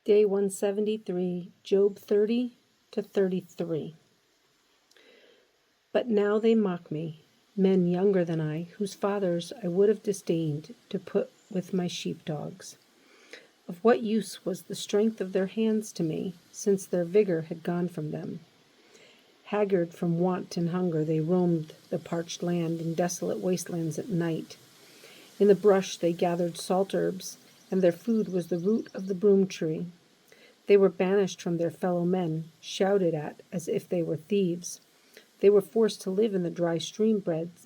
Day 173, Job 30 to 33. But now they mock me, men younger than I, whose fathers I would have disdained to put with my sheepdogs. Of what use was the strength of their hands to me, since their vigor had gone from them? Haggard from want and hunger, they roamed the parched land in desolate wastelands at night. In the brush they gathered salt herbs, and their food was the root of the broom tree. They were banished from their fellow men, shouted at as if they were thieves. They were forced to live in the dry stream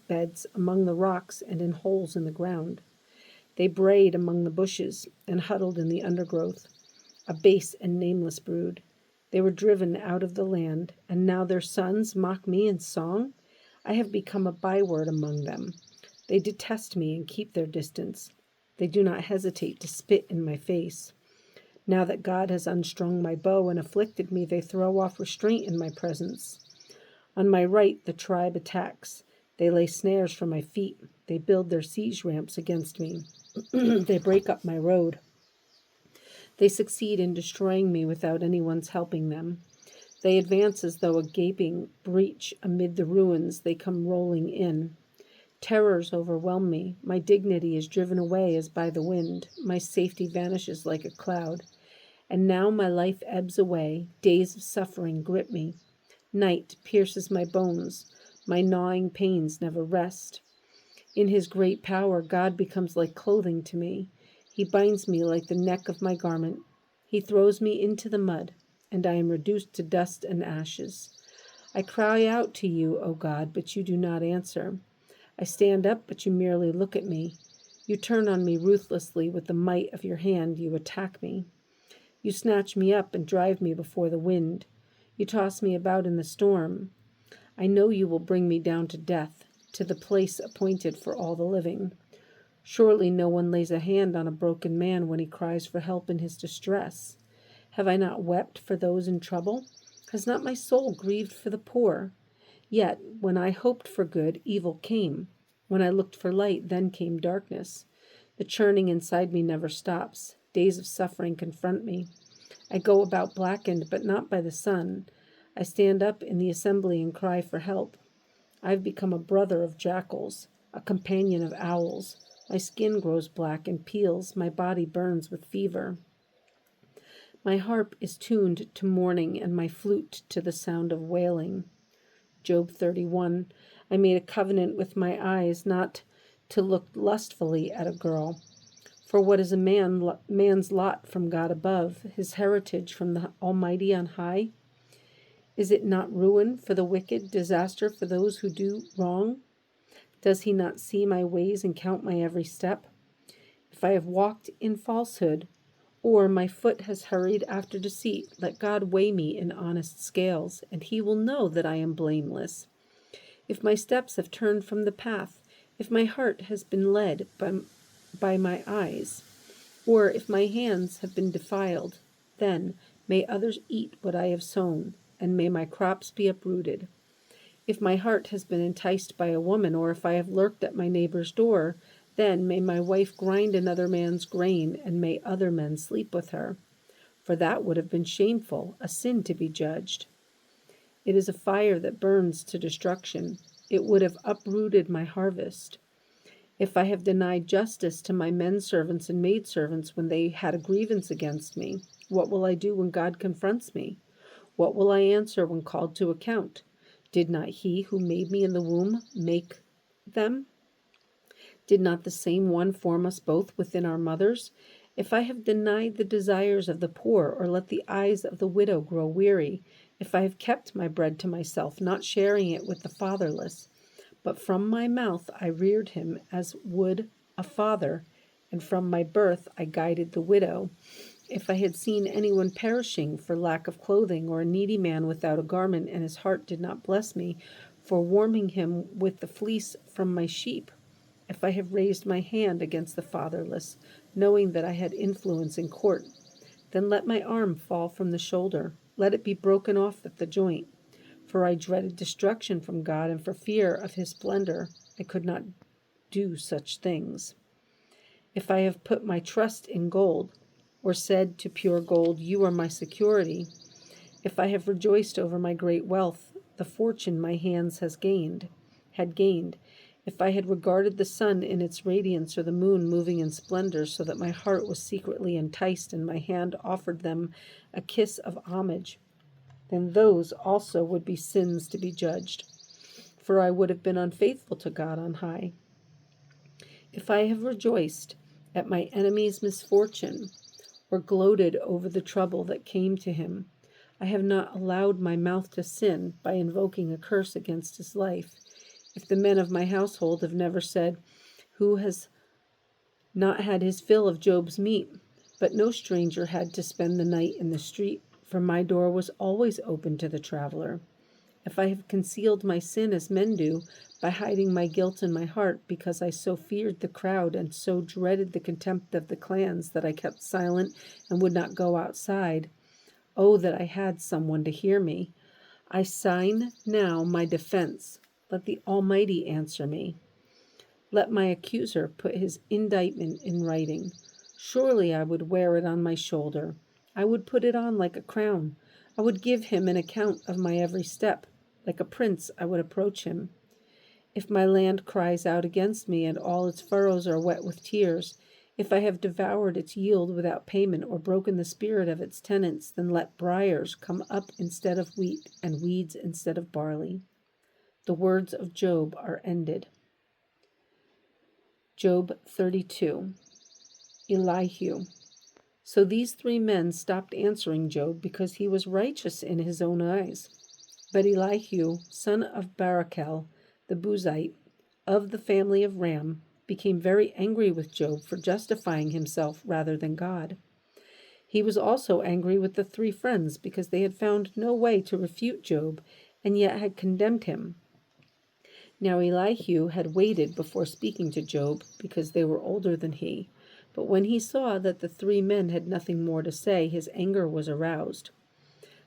beds among the rocks and in holes in the ground. They brayed among the bushes and huddled in the undergrowth, a base and nameless brood. They were driven out of the land, and now their sons mock me in song. I have become a byword among them. They detest me and keep their distance. They do not hesitate to spit in my face. Now that God has unstrung my bow and afflicted me, they throw off restraint in my presence. On my right, the tribe attacks. They lay snares for my feet. They build their siege ramps against me. They break up my road. They succeed in destroying me without anyone's helping them. They advance as though a gaping breach amid the ruins. They come rolling in. Terrors overwhelm me. My dignity is driven away as by the wind. My safety vanishes like a cloud. And now my life ebbs away. Days of suffering grip me. Night pierces my bones. My gnawing pains never rest. In his great power, God becomes like clothing to me. He binds me like the neck of my garment. He throws me into the mud, and I am reduced to dust and ashes. I cry out to you, O God, but you do not answer. I stand up, but you merely look at me. You turn on me ruthlessly with the might of your hand. You attack me. You snatch me up and drive me before the wind. You toss me about in the storm. I know you will bring me down to death, to the place appointed for all the living. Surely no one lays a hand on a broken man when he cries for help in his distress. Have I not wept for those in trouble? Has not my soul grieved for the poor? Yet, when I hoped for good, evil came. When I looked for light, then came darkness. The churning inside me never stops. Days of suffering confront me. I go about blackened, but not by the sun. I stand up in the assembly and cry for help. I've become a brother of jackals, a companion of owls. My skin grows black and peels. My body burns with fever. My harp is tuned to mourning, and my flute to the sound of wailing. Job 31. I made a covenant with my eyes not to look lustfully at a girl. For what is a man's lot from God above, his heritage from the Almighty on high? Is it not ruin for the wicked, disaster for those who do wrong? Does he not see my ways and count my every step? If I have walked in falsehood, or my foot has hurried after deceit, let God weigh me in honest scales, and he will know that I am blameless. If my steps have turned from the path, if my heart has been led by my eyes, or if my hands have been defiled, then may others eat what I have sown, and may my crops be uprooted. If my heart has been enticed by a woman, or if I have lurked at my neighbor's door, then may my wife grind another man's grain, and may other men sleep with her. For that would have been shameful, a sin to be judged. It is a fire that burns to destruction. It would have uprooted my harvest. If I have denied justice to my men servants and maidservants when they had a grievance against me, what will I do when God confronts me? What will I answer when called to account? Did not he who made me in the womb make them? Did not the same one form us both within our mothers? If I have denied the desires of the poor, or let the eyes of the widow grow weary, if I have kept my bread to myself, not sharing it with the fatherless, but from my mouth I reared him as would a father, and from my birth I guided the widow. If I had seen anyone perishing for lack of clothing, or a needy man without a garment, and his heart did not bless me for warming him with the fleece from my sheep, if I have raised my hand against the fatherless, knowing that I had influence in court, then let my arm fall from the shoulder. Let it be broken off at the joint. For I dreaded destruction from God, and for fear of his splendor I could not do such things. If I have put my trust in gold, or said to pure gold, "You are my security," if I have rejoiced over my great wealth, the fortune my hands had gained, if I had regarded the sun in its radiance or the moon moving in splendor, so that my heart was secretly enticed and my hand offered them a kiss of homage, then those also would be sins to be judged, for I would have been unfaithful to God on high. If I have rejoiced at my enemy's misfortune, or gloated over the trouble that came to him, I have not allowed my mouth to sin by invoking a curse against his life. If the men of my household have never said, "Who has not had his fill of Job's meat?" But no stranger had to spend the night in the street, for my door was always open to the traveler. If I have concealed my sin as men do, by hiding my guilt in my heart, because I so feared the crowd and so dreaded the contempt of the clans that I kept silent and would not go outside, oh, that I had someone to hear me. I sign now my defense. Let the Almighty answer me. Let my accuser put his indictment in writing. Surely I would wear it on my shoulder. I would put it on like a crown. I would give him an account of my every step. Like a prince, I would approach him. If my land cries out against me and all its furrows are wet with tears, if I have devoured its yield without payment or broken the spirit of its tenants, then let briars come up instead of wheat and weeds instead of barley. The words of Job are ended. Job 32. Elihu. So these three men stopped answering Job because he was righteous in his own eyes. But Elihu, son of Barachel, the Buzite, of the family of Ram, became very angry with Job for justifying himself rather than God. He was also angry with the three friends because they had found no way to refute Job and yet had condemned him. Now Elihu had waited before speaking to Job because they were older than he. But when he saw that the three men had nothing more to say, his anger was aroused.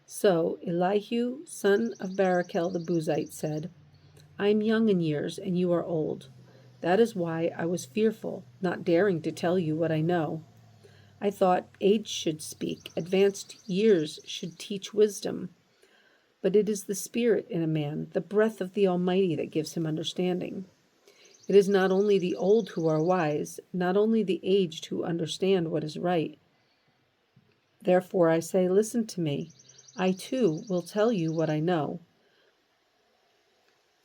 So Elihu, son of Barachel the Buzite, said, "I am young in years, and you are old. That is why I was fearful, not daring to tell you what I know. I thought age should speak, advanced years should teach wisdom. But it is the spirit in a man, the breath of the Almighty, that gives him understanding. It is not only the old who are wise, not only the aged who understand what is right. Therefore I say, listen to me. I too will tell you what I know.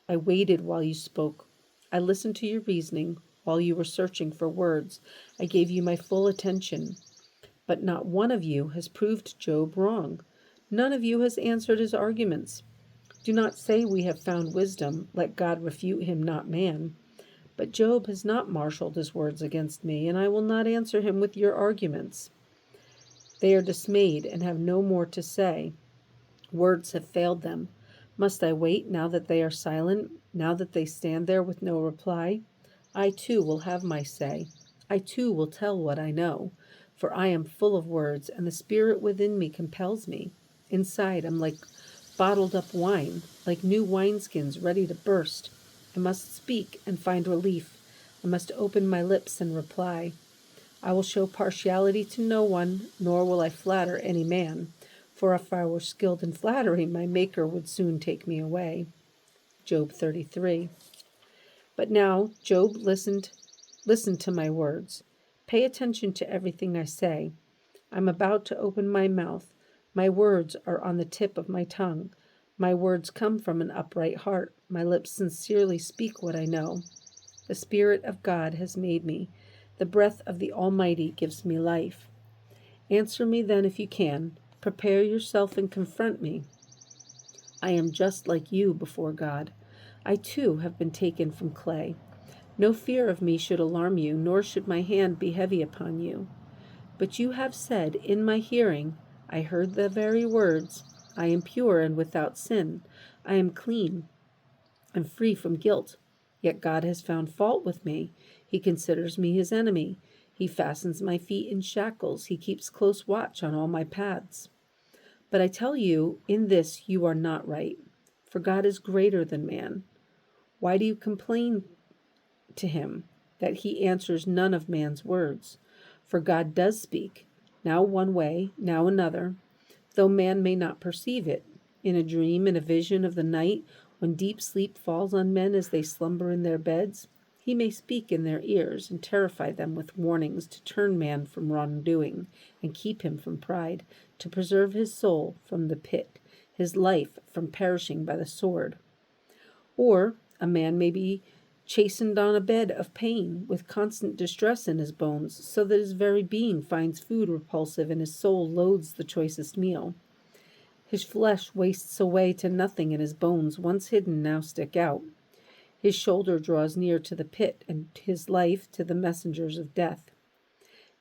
I waited while you spoke. I listened to your reasoning while you were searching for words. I gave you my full attention. But not one of you has proved Job wrong. None of you has answered his arguments. Do not say we have found wisdom. Let God refute him, not man. But Job has not marshaled his words against me, and I will not answer him with your arguments. They are dismayed and have no more to say. Words have failed them. Must I wait now that they are silent, now that they stand there with no reply? I too will have my say. I too will tell what I know, for I am full of words, and the spirit within me compels me. Inside I'm like bottled up wine, like new wineskins ready to burst. I must speak and find relief. I must open my lips and reply. I will show partiality to no one, nor will I flatter any man. For if I were skilled in flattery, my Maker would soon take me away. Job 33. But now, Job, listen to my words. Pay attention to everything I say. I'm about to open my mouth. My words are on the tip of my tongue. My words come from an upright heart. My lips sincerely speak what I know. The Spirit of God has made me. The breath of the Almighty gives me life. Answer me then if you can. Prepare yourself and confront me. I am just like you before God. I too have been taken from clay. No fear of me should alarm you, nor should my hand be heavy upon you. But you have said in my hearing, I heard the very words, I am pure and without sin. I am clean and free from guilt. Yet God has found fault with me. He considers me his enemy. He fastens my feet in shackles. He keeps close watch on all my paths. But I tell you, in this you are not right, for God is greater than man. Why do you complain to him that he answers none of man's words? For God does speak. now one way, now another, though man may not perceive it. In a dream, in a vision of the night, when deep sleep falls on men as they slumber in their beds, he may speak in their ears and terrify them with warnings to turn man from wrongdoing and keep him from pride, to preserve his soul from the pit, his life from perishing by the sword. Or a man may be chastened on a bed of pain, with constant distress in his bones, so that his very being finds food repulsive and his soul loathes the choicest meal. His flesh wastes away to nothing, and his bones, once hidden, now stick out. His shoulder draws near to the pit, and his life to the messengers of death.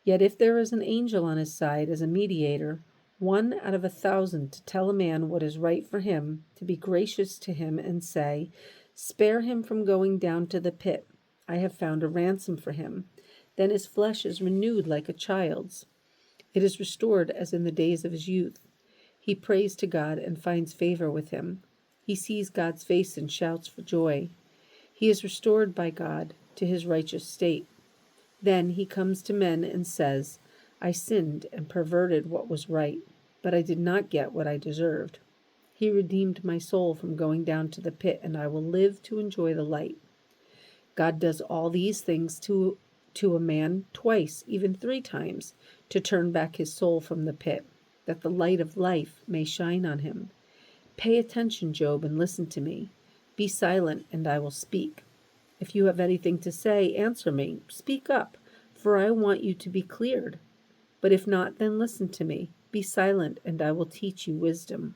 Yet if there is an angel on his side as a mediator, 1 out of 1,000, to tell a man what is right for him, to be gracious to him and say, "Spare him from going down to the pit. I have found a ransom for him," then his flesh is renewed like a child's. It is restored as in the days of his youth. He prays to God and finds favor with him. He sees God's face and shouts for joy. He is restored by God to his righteous state. Then he comes to men and says, "I sinned and perverted what was right, but I did not get what I deserved. He redeemed my soul from going down to the pit, and I will live to enjoy the light." God does all these things to a man twice, even 3 times, to turn back his soul from the pit, that the light of life may shine on him. Pay attention, Job, and listen to me. Be silent, and I will speak. If you have anything to say, answer me. Speak up, for I want you to be cleared. But if not, then listen to me. Be silent, and I will teach you wisdom.